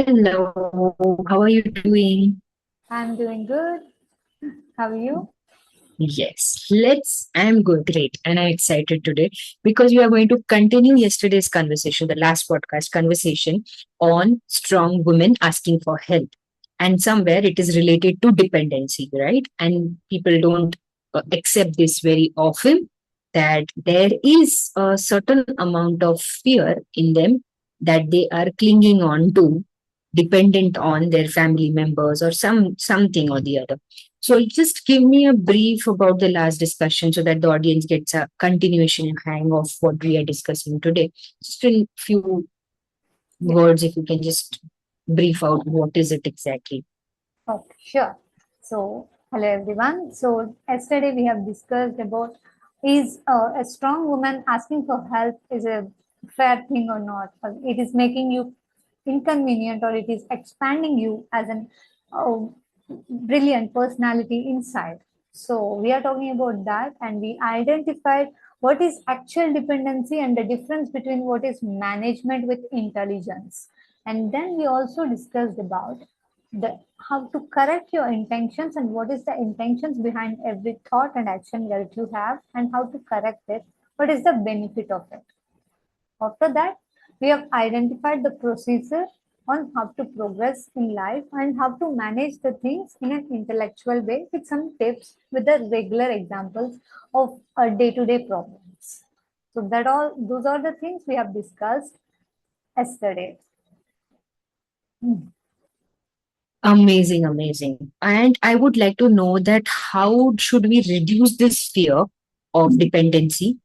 Hello, how are you doing? I'm doing good. How are you? I'm good, great, and I'm excited today because we are going to continue yesterday's conversation, the last podcast conversation on strong women asking for help. And somewhere it is related to dependency, right? And people don't accept this very often that there is a certain amount of fear in them that they are clinging on to, dependent on their family members or something or the other. So just give me a brief about the last discussion so that the audience gets a continuation and hang of what we are discussing today. Just in few Yeah. words, if you can just brief out what is it exactly. Okay, sure. Hello everyone. Yesterday we have discussed about is a strong woman asking for help is a fair thing or not? Or it is making you inconvenient, or it is expanding you as an uh, brilliant personality inside. So we are talking about that, and we identified what is actual dependency and the difference between what is management with intelligence. And then we also discussed about the how to correct your intentions and what is the intentions behind every thought and action that you have, and how to correct it, what is the benefit of it. After that, we have identified the procedure on how to progress in life and how to manage the things in an intellectual way with some tips with the regular examples of day-to-day problems. So that all those are the things we have discussed yesterday. Amazing, amazing. And I would like to know that how should we reduce this fear of dependency,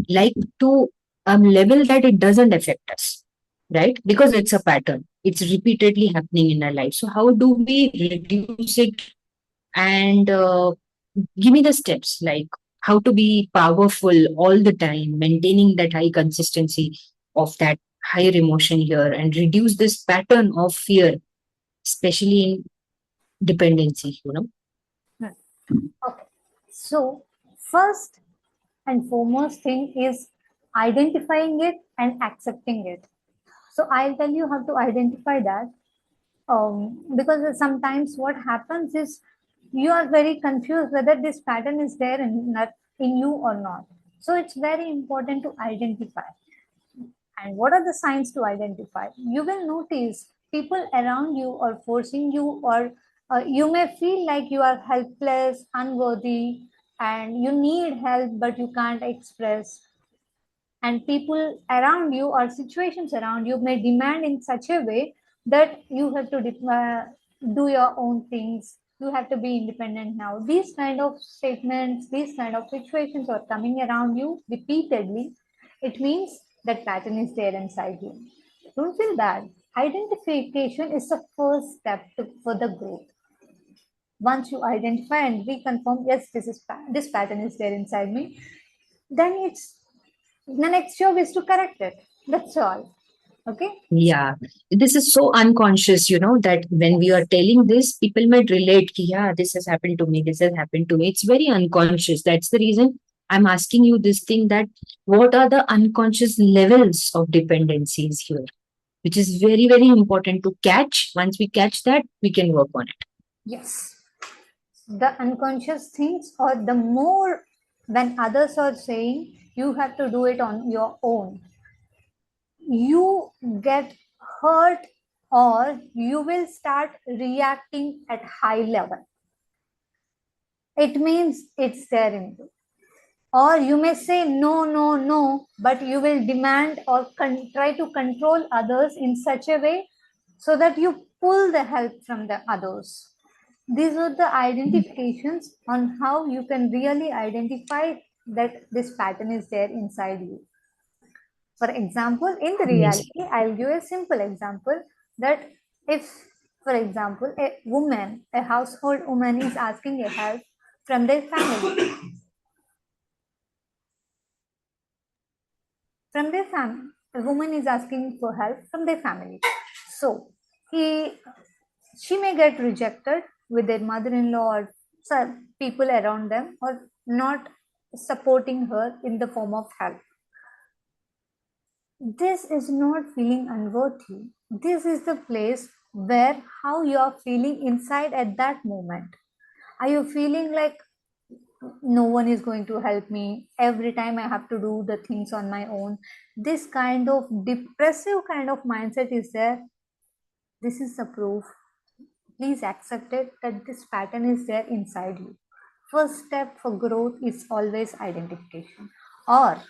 like to a level that it doesn't affect us, right? Because it's a pattern. It's repeatedly happening in our life. So how do we reduce it and give me the steps like how to be powerful all the time, maintaining that high consistency of that higher emotion here and reduce this pattern of fear, especially in dependency. Hmm. Okay. So first and foremost thing is identifying it and accepting it. So I'll tell you how to identify that. Because sometimes what happens is you are very confused whether this pattern is there in you or not. So it's very important to identify. And what are the signs to identify? You will notice people around you are forcing you, or you may feel like you are helpless, unworthy, and you need help but you can't express. And people around you or situations around you may demand in such a way that you have to do your own things, you have to be independent now. These kind of statements, these kind of situations are coming around you repeatedly. It means that pattern is there inside you. Don't feel bad. Identification is the first step to further growth. Once you identify and reconfirm, yes, this pattern is there inside me, then it's the next job is to correct it. That's all. Okay. Yeah, this is so unconscious, that when we are telling this, people might relate, ki, yeah, this has happened to me, this has happened to me. It's very unconscious. That's the reason I'm asking you this thing that what are the unconscious levels of dependencies here, which is very, very important to catch. Once we catch that, we can work on it. Yes. The unconscious things, or the more when others are saying you have to do it on your own, you get hurt, or you will start reacting at high level. It means it's there in you. Or you may say no, no, no, but you will demand or try to control others in such a way so that you pull the help from the others. These are the identifications on how you can really identify that this pattern is there inside you. For example, in the Amazing. reality, I'll give a simple example that if, for example, a household woman is asking a help from their family, a woman is asking for help from their family. So he, she may get rejected with their mother-in-law or some people around them, or not supporting her in the form of help. This is not feeling unworthy. This is the place where how you are feeling inside at that moment. Are you feeling like no one is going to help me, every time I have to do the things on my own? This kind of depressive kind of mindset is there. This is the proof. Please accept it that this pattern is there inside you. First step for growth is always identification. Or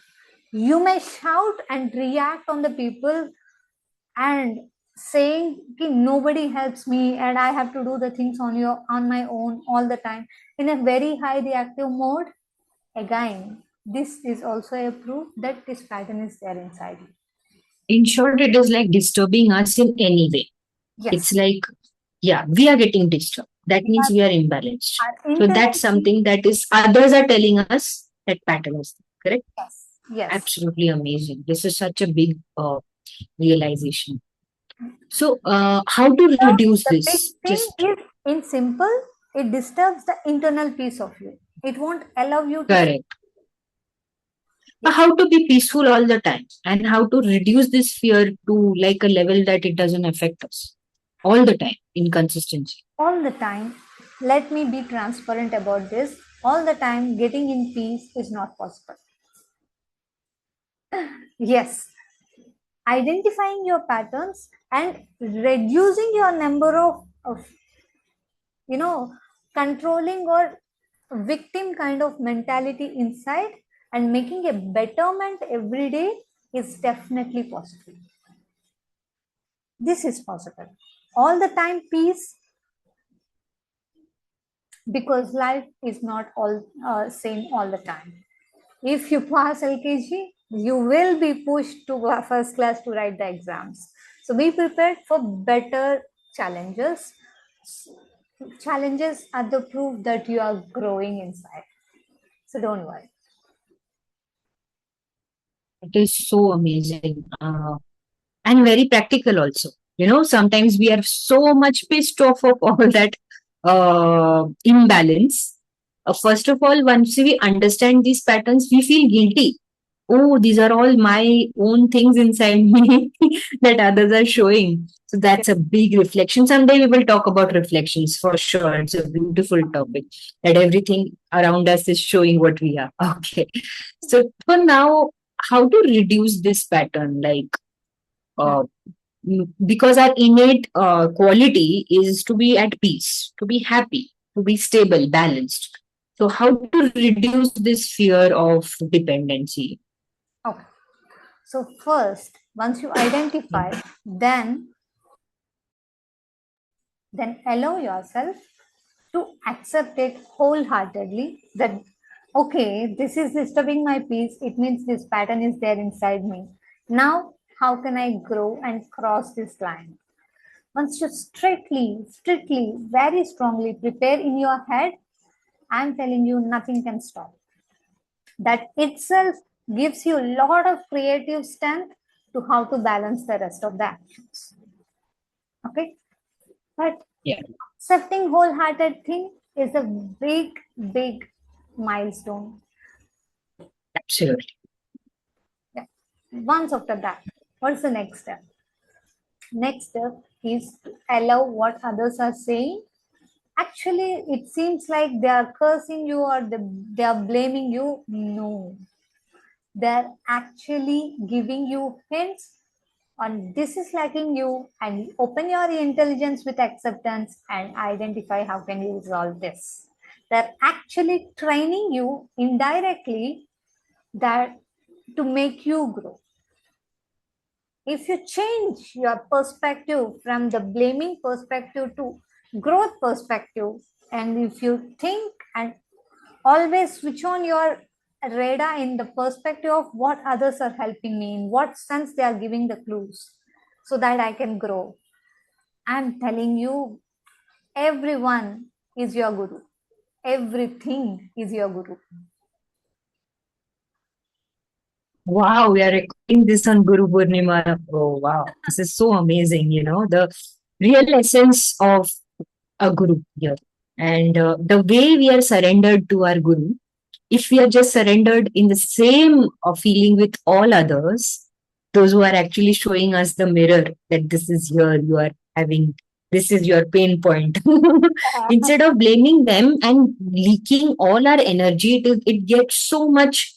you may shout and react on the people and saying "Ki nobody helps me and I have to do the things on my own all the time" in a very high reactive mode. Again, this is also a proof that this pattern is there inside you. In short, it is like disturbing us in any way. It's Yes, like, yeah, we are getting disturbed. That we means are, we are imbalanced. our So that's intelligence. something that is others are telling us that pattern is there, correct? Yes, yes. Absolutely amazing. This is such a big realization. So, how to reduce The big this? thing Just is, in simple, it disturbs the internal peace of you. It won't allow you to. correct. Yes, How to be peaceful all the time and how to reduce this fear to like a level that it doesn't affect us all the time in consistency. all the time. Let me be transparent about this. All the time, getting in peace is not possible. Yes, identifying your patterns and reducing your number of you know controlling or victim kind of mentality inside and making a betterment every day is definitely possible. This is possible. All the time peace, because life is not all same all the time. If you pass LKG, you will be pushed to first class to write the exams. So be prepared for better challenges. Challenges are the proof that you are growing inside. So don't worry. It is so amazing and very practical also. You know, sometimes we are so much pissed off of all that imbalance. First of all, once we understand these patterns, we feel guilty. Oh, these are all my own things inside me that others are showing. So that's a big reflection. Someday we will talk about reflections for sure. It's a beautiful topic that everything around us is showing what we are. Okay. So for now, how to reduce this pattern? Like, Hmm. uh, because our innate quality is to be at peace, to be happy, to be stable, balanced. So, how to reduce this fear of dependency? Okay. So first, once you identify, then allow yourself to accept it wholeheartedly that okay, this is disturbing my peace. It means this pattern is there inside me. Now, how can I grow and cross this line? Once you strictly, very strongly prepare in your head, I'm telling you, nothing can stop. That itself gives you a lot of creative strength to how to balance the rest of the actions. Okay, but Yeah, accepting wholehearted thing is a big milestone. absolutely. Yeah. Once after that, what's the next step? Next step is to allow what others are saying. Actually, it seems like they are cursing you or they are blaming you. No, they're actually giving you hints on this is lacking you, and open your intelligence with acceptance and identify how can you resolve this. They're actually training you indirectly that to make you grow. If you change your perspective from the blaming perspective to growth perspective, and if you think and always switch on your radar in the perspective of what others are helping me, in what sense they are giving the clues so that I can grow. I'm telling you, everyone is your guru. Everything is your guru. Wow, we are recording this on Guru Purnima. Oh, wow. This is so amazing, you know, the real essence of a guru here. And the way we are surrendered to our guru, if we are just surrendered in the same feeling with all others, those who are actually showing us the mirror that this is here, you are having This is your pain point. Instead of blaming them and leaking all our energy, it gets so much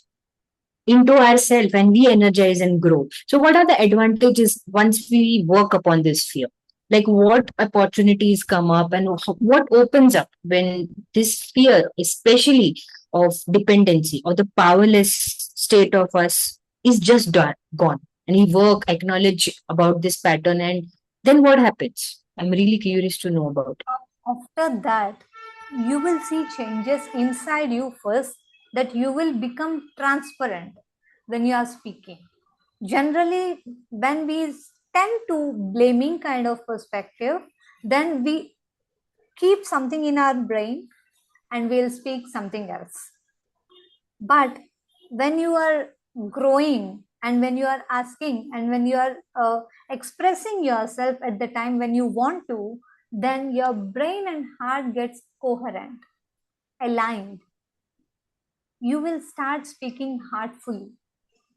into ourselves and we energize and grow. So, what are the advantages once we work upon this fear? Like, what opportunities come up and what opens up when this fear, especially of dependency or the powerless state of us, is just gone? And we work, acknowledge about this pattern, and then what happens? I'm really curious to know about it. After that, you will see changes inside you first, that you will become transparent when you are speaking. Generally, when we tend to blaming kind of perspective, then we keep something in our brain and we'll speak something else. But when you are growing and when you are asking and when you are expressing yourself at the time when you want to, then your brain and heart gets coherent, aligned. You will start speaking heartfully.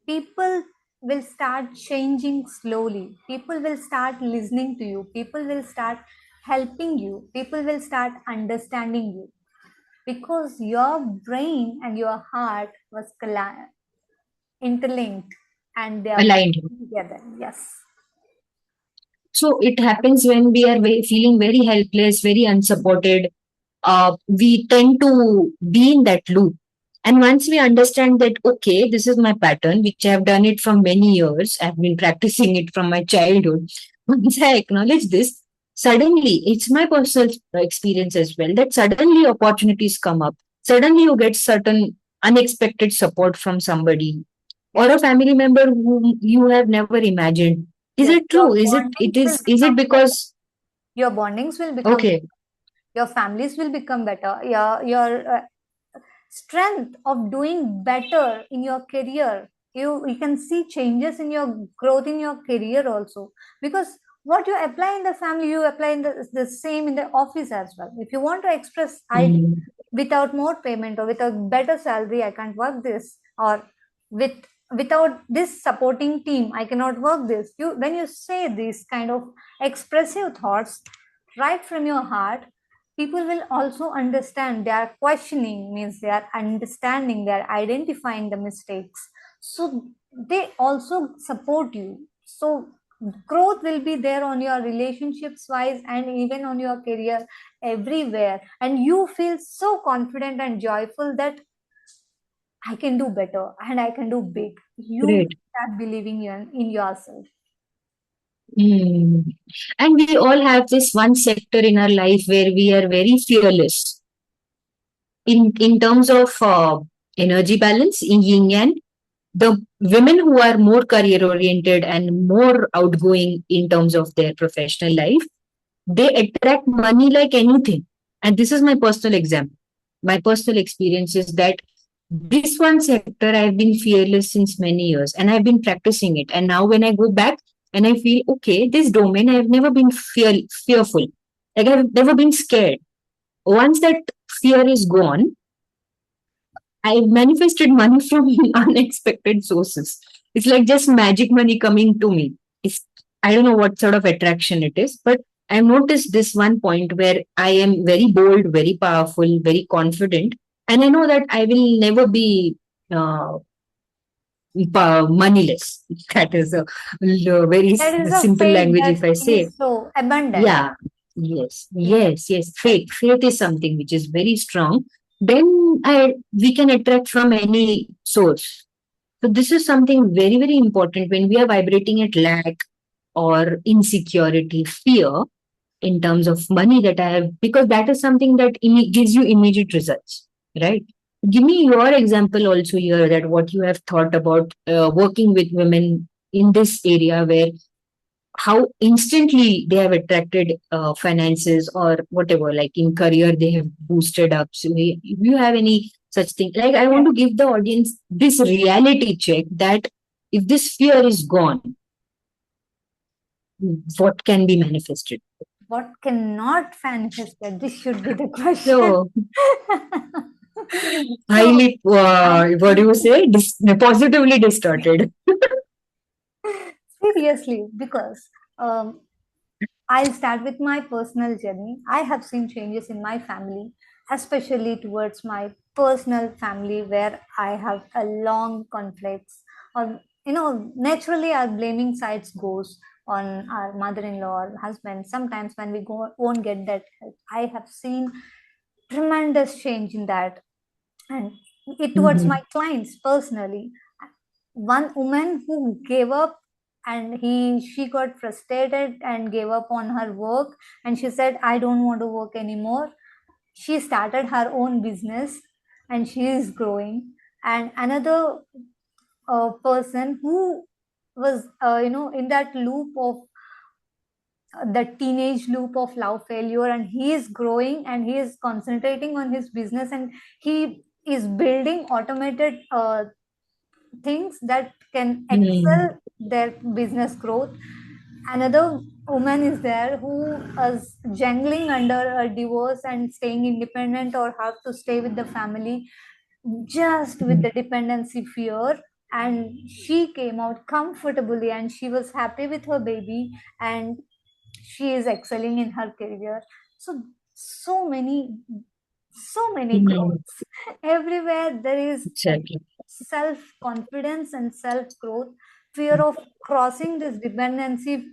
People will start changing slowly. People will start listening to you. People will start helping you. People will start understanding you, because your brain and your heart was interlinked and they are Aligned. working together. Yes. So it happens when we are feeling very helpless, very unsupported. We tend to be in that loop. And once we understand that, okay, this is my pattern, which I have done it for many years, I've been practicing it from my childhood. Once I acknowledge this, suddenly it's my personal experience as well that suddenly opportunities come up. Suddenly you get certain unexpected support from somebody or Yes. a family member whom you have never imagined. Is Yes. it true? Is it because Your bondings will become, okay. your families will become better. Your strength of doing better in your career, you can see changes in your growth in your career also, because what you apply in the family you apply in the same in the office as well. If you want to express, I Mm, without more payment or with a better salary I can't work this, or with without this supporting team I cannot work this, you when you say these kind of expressive thoughts right from your heart, people will also understand. They are questioning, means they are understanding, they are identifying the mistakes, so they also support you. So growth will be there on your relationships wise and even on your career, everywhere, and you feel so confident and joyful that I can do better and I can do big. You great. start believing in yourself. Mm. And we all have this one sector in our life where we are very fearless in terms of energy balance in yin yang. The women who are more career oriented and more outgoing in terms of their professional life, they attract money like anything. And this is my personal example. My personal experience is that this one sector I've been fearless since many years and I've been practicing it. And now when I go back and I feel, okay, this domain I've never been fearful. Like I've never been scared. Once that fear is gone, I manifested money from unexpected sources. It's like just magic money coming to me. It's I don't know what sort of attraction it is, but I've noticed this one point where I am very bold, very powerful, very confident, and I know that I will never be uh, moneyless. That is a very That is a simple faith language that if I say. is so abundant. Yeah, yes, Yes. yes. Faith is something which is very strong. Then we can attract from any source. So this is something very, very important when we are vibrating at lack or insecurity, fear in terms of money that I have, because that is something that gives you immediate results, right? Give me your example also here that what you have thought about working with women in this area where how instantly they have attracted finances or whatever, like in career they have boosted up. So if you have any such thing, like I want Yes. to give the audience this reality check that if this fear is gone, what can be manifested? What cannot manifest that? This should be the question. So So highly, I what do you say? Positively distorted. seriously, because um, I'll start with my personal journey. I have seen changes in my family, especially towards my personal family, where I have a long conflicts. Or naturally, our blaming sides goes on our mother-in-law or husband. Sometimes when we go won't get that help, I have seen tremendous change in that, and it towards my Mhm. clients personally. One woman who gave up, and he she got frustrated and gave up on her work, and she said, I don't want to work anymore. She started her own business, and she is growing. And another person who was in that loop of the teenage loop of love failure, and he is growing and he is concentrating on his business, and he is building automated things that can excel Mhm. their business growth. Another woman is there who is jangling under a divorce and staying independent, or have to stay with the family just with the dependency fear, and she came out comfortably and she was happy with her baby, and she is excelling in her career. So so many Mhm. growths everywhere. There is Exactly. self confidence and self growth, fear of crossing this dependency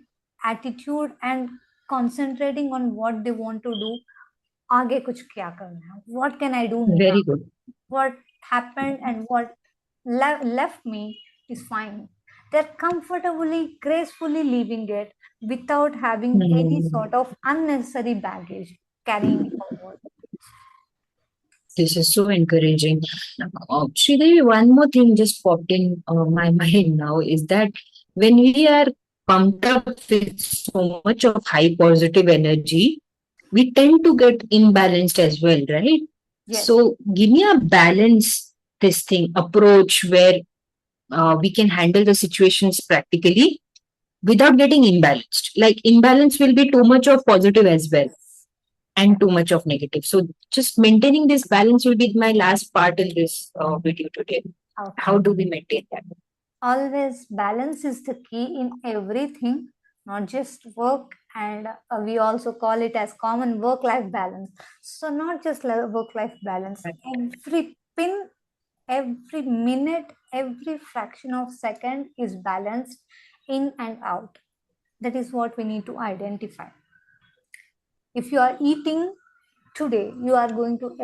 attitude, and concentrating on what they want to do. आगे कुछ क्या करना है, what can I do now, Very good. what happened and what left me is fine. They're comfortably, gracefully leaving it without having any Mhm. sort of unnecessary baggage carrying forward. This is so encouraging. Sridevi, one more thing just popped in my mind now is that when we are pumped up with so much of high positive energy, we tend to get imbalanced as well, right? Yes. So give me a balance this thing approach where we can handle the situations practically without getting imbalanced. Like imbalance will be too much of positive as well and too much of negative. So just maintaining this balance will be my last part in this video today. How Okay. do we maintain that? Always balance is the key in everything, not just work. And we also call it as common work life balance. So, not just work life balance, every pin, every minute, every fraction of second is balanced in and out. That is what we need to identify. If you are eating today, you are going to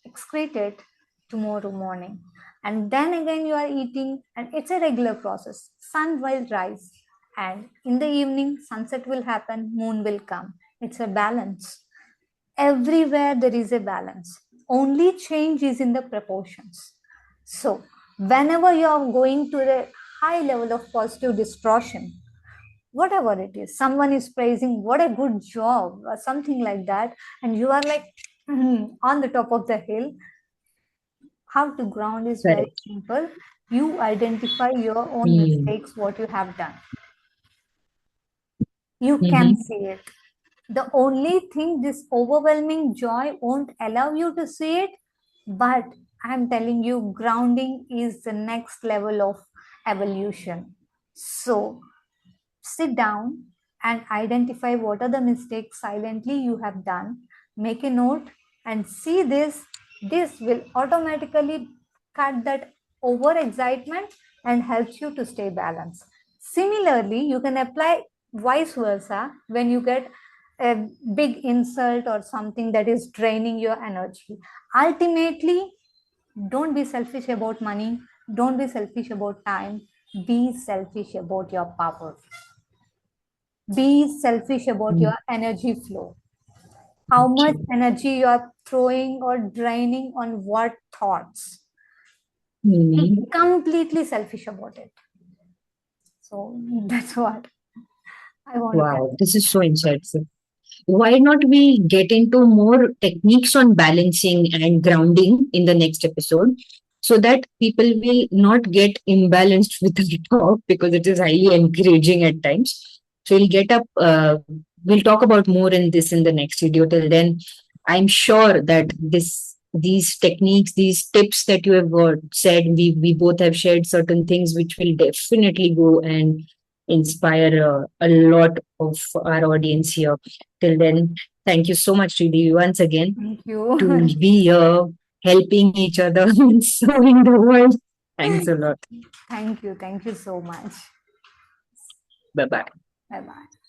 excrete it tomorrow morning. And then again, you are eating, and it's a regular process. Sun will rise, and in the evening, sunset will happen, moon will come. It's a balance. Everywhere there is a balance. Only change is in the proportions. So, whenever you are going to the high level of positive distortion, whatever it is, someone is praising what a good job or something like that, and you are like on the top of the hill. How to ground is very Correct. simple. You identify your own Mm. mistakes, what you have done. You can Mm-hmm. see it. The only thing, this overwhelming joy won't allow you to see it, but I'm telling you, grounding is the next level of evolution. So sit down and identify what are the mistakes silently you have done. Make a note and see this. This will automatically cut that over excitement and helps you to stay balanced. Similarly, you can apply vice versa when you get a big insult or something that is draining your energy. Ultimately, don't be selfish about money, don't be selfish about time, be selfish about your power. Be selfish about your energy flow. How much Okay. energy you are throwing or draining on what thoughts. Be Mhm. completely selfish about it. So that's what I want to Wow, this convey. is so insightful. Why not we get into more techniques on balancing and grounding in the next episode so that people will not get imbalanced with the talk because it is highly encouraging at times. So we'll talk about more in this in the next video. Till then, I'm sure that these techniques, these tips that you have said, we both have shared certain things which will definitely go and inspire a lot of our audience here. Till then, thank you so much, Sridhi, once again Thank you. to be here, helping each other and serving the world. Thanks a lot. Thank you. Thank you so much. Bye bye. Bye bye.